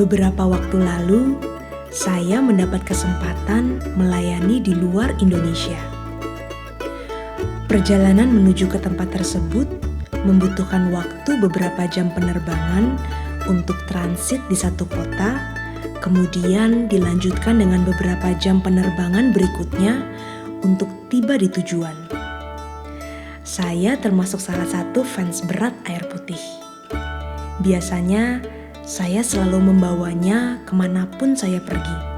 Beberapa waktu lalu, saya mendapat kesempatan melayani di luar Indonesia. Perjalanan menuju ke tempat tersebut membutuhkan waktu beberapa jam penerbangan untuk transit di satu kota, kemudian dilanjutkan dengan beberapa jam penerbangan berikutnya untuk tiba di tujuan. Saya termasuk salah satu fans berat air putih. Biasanya, saya selalu membawanya kemanapun saya pergi.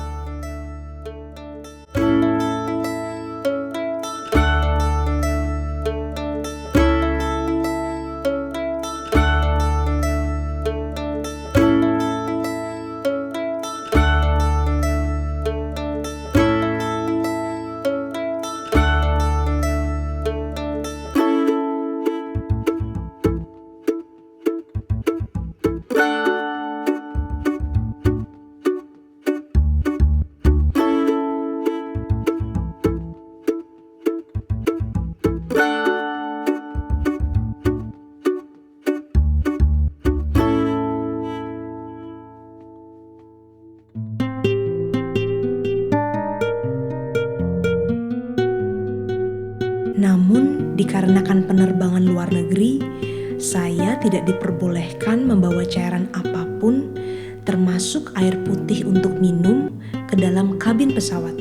Namun, dikarenakan penerbangan luar negeri, saya tidak diperbolehkan membawa cairan apapun, termasuk air putih untuk minum, ke dalam kabin pesawat.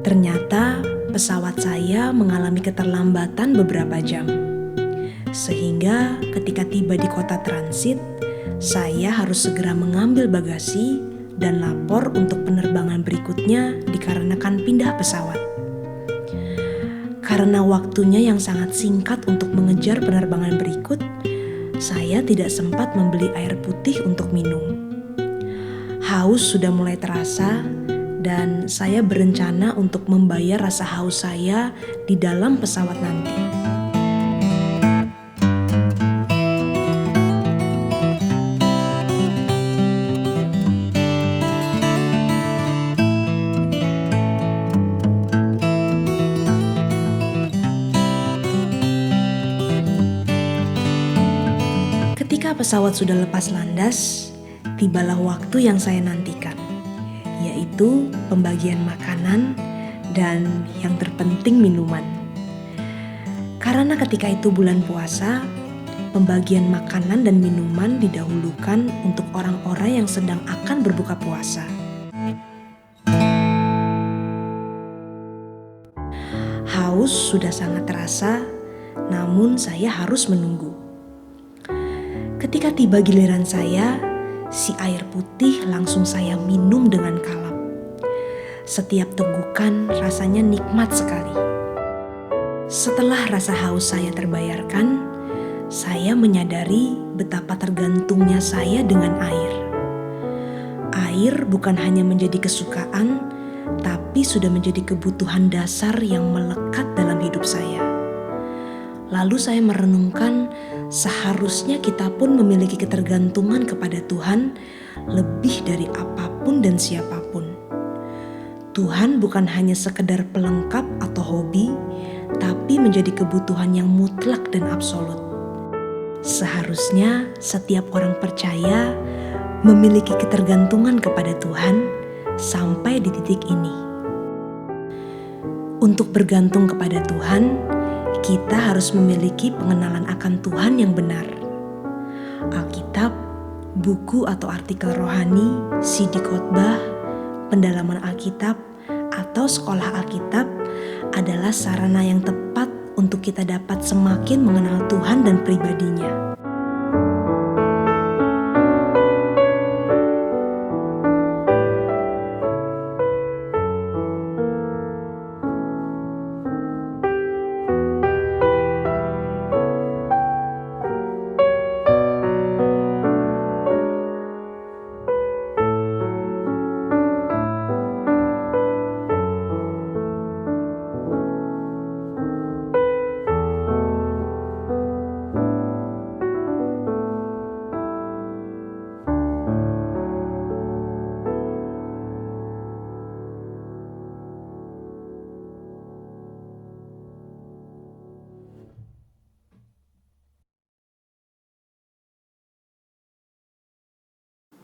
Ternyata, pesawat saya mengalami keterlambatan beberapa jam. Sehingga ketika tiba di kota transit, saya harus segera mengambil bagasi dan lapor untuk penerbangan berikutnya dikarenakan pindah pesawat. Karena waktunya yang sangat singkat untuk mengejar penerbangan berikut, saya tidak sempat membeli air putih untuk minum. Haus sudah mulai terasa dan saya berencana untuk membayar rasa haus saya di dalam pesawat nanti. Ketika pesawat sudah lepas landas, tibalah waktu yang saya nantikan, yaitu pembagian makanan dan yang terpenting minuman. Karena ketika itu bulan puasa, pembagian makanan dan minuman didahulukan untuk orang-orang yang sedang akan berbuka puasa. Haus sudah sangat terasa, namun saya harus menunggu. Ketika tiba giliran saya, si air putih langsung saya minum dengan kalap. Setiap tegukan rasanya nikmat sekali. Setelah rasa haus saya terbayarkan, saya menyadari betapa tergantungnya saya dengan air. Air bukan hanya menjadi kesukaan, tapi sudah menjadi kebutuhan dasar yang melekat dalam hidup saya. Lalu saya merenungkan, seharusnya kita pun memiliki ketergantungan kepada Tuhan lebih dari apapun dan siapapun. Tuhan bukan hanya sekedar pelengkap atau hobi, tapi menjadi kebutuhan yang mutlak dan absolut. Seharusnya setiap orang percaya memiliki ketergantungan kepada Tuhan sampai di titik ini. Untuk bergantung kepada Tuhan, kita harus memiliki pengenalan akan Tuhan yang benar. Alkitab, buku atau artikel rohani, CD khotbah, pendalaman Alkitab, atau sekolah Alkitab adalah sarana yang tepat untuk kita dapat semakin mengenal Tuhan dan pribadinya.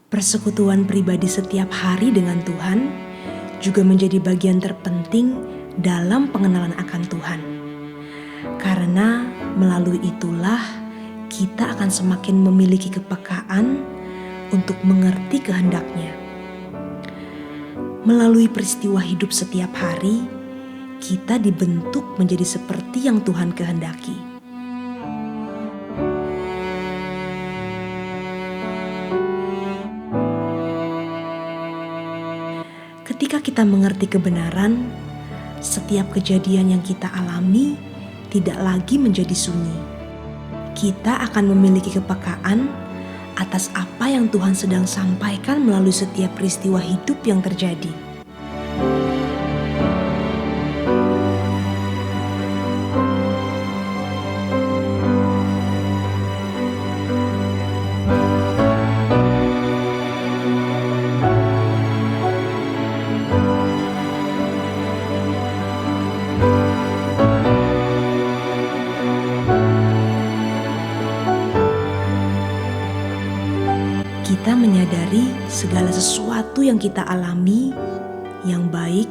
Persekutuan pribadi setiap hari dengan Tuhan juga menjadi bagian terpenting dalam pengenalan akan Tuhan. Karena melalui itulah kita akan semakin memiliki kepekaan untuk mengerti kehendak-Nya. Melalui peristiwa hidup setiap hari, kita dibentuk menjadi seperti yang Tuhan kehendaki. Ketika kita mengerti kebenaran, setiap kejadian yang kita alami tidak lagi menjadi sunyi. Kita akan memiliki kepekaan atas apa yang Tuhan sedang sampaikan melalui setiap peristiwa hidup yang terjadi. Kita menyadari segala sesuatu yang kita alami, yang baik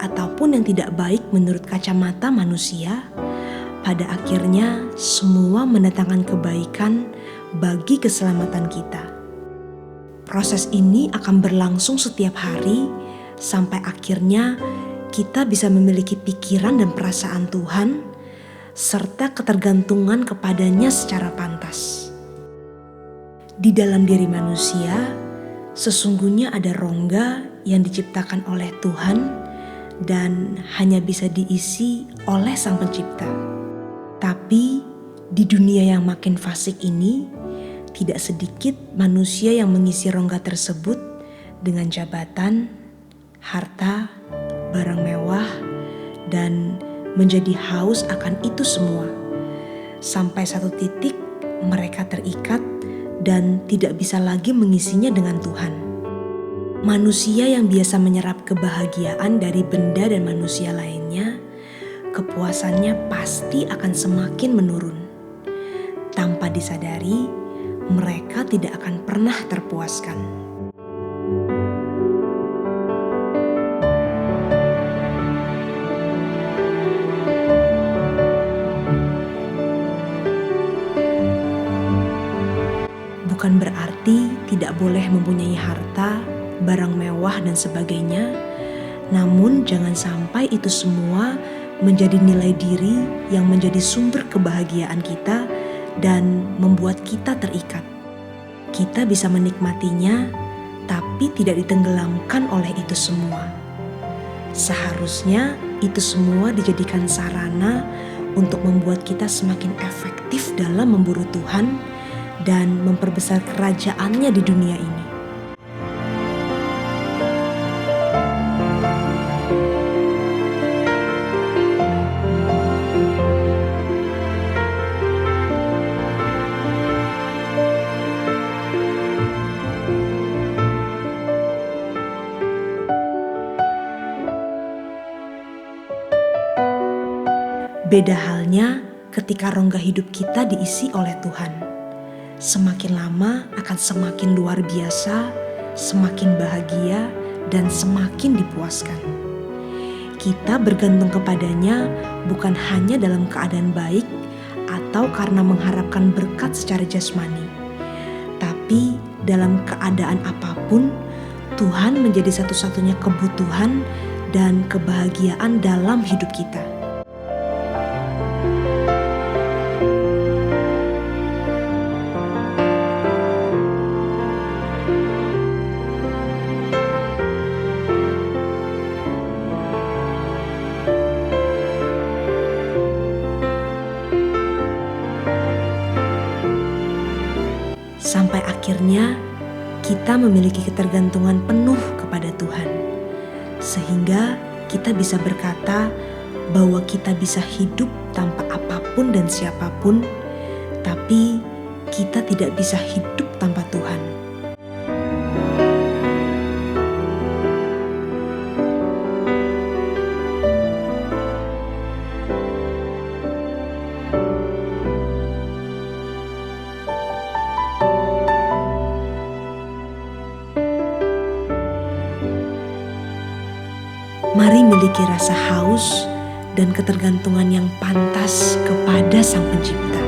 ataupun yang tidak baik menurut kacamata manusia, pada akhirnya semua mendatangkan kebaikan bagi keselamatan kita. Proses ini akan berlangsung setiap hari sampai akhirnya kita bisa memiliki pikiran dan perasaan Tuhan serta ketergantungan kepadanya secara pantas. Di dalam diri manusia, sesungguhnya ada rongga yang diciptakan oleh Tuhan dan hanya bisa diisi oleh Sang Pencipta. Tapi di dunia yang makin fasik ini, tidak sedikit manusia yang mengisi rongga tersebut dengan jabatan, harta, barang mewah, dan menjadi haus akan itu semua. Sampai satu titik mereka terikat dan tidak bisa lagi mengisinya dengan Tuhan. Manusia yang biasa menyerap kebahagiaan dari benda dan manusia lainnya, kepuasannya pasti akan semakin menurun. Tanpa disadari, mereka tidak akan pernah terpuaskan. Bukan berarti tidak boleh mempunyai harta, barang mewah dan sebagainya, namun jangan sampai itu semua menjadi nilai diri yang menjadi sumber kebahagiaan kita dan membuat kita terikat. Kita bisa menikmatinya, tapi tidak ditenggelamkan oleh itu semua. Seharusnya itu semua dijadikan sarana untuk membuat kita semakin efektif dalam memburu Tuhan dan memperbesar kerajaannya di dunia ini. Beda halnya ketika rongga hidup kita diisi oleh Tuhan. Semakin lama akan semakin luar biasa, semakin bahagia, dan semakin dipuaskan. Kita bergantung kepadanya bukan hanya dalam keadaan baik atau karena mengharapkan berkat secara jasmani, tapi dalam keadaan apapun, Tuhan menjadi satu-satunya kebutuhan dan kebahagiaan dalam hidup kita. Sampai akhirnya kita memiliki ketergantungan penuh kepada Tuhan, sehingga kita bisa berkata bahwa kita bisa hidup tanpa apapun dan siapapun, tapi kita tidak bisa hidup tanpa Tuhan. memiliki rasa haus dan ketergantungan yang pantas kepada Sang Pencipta.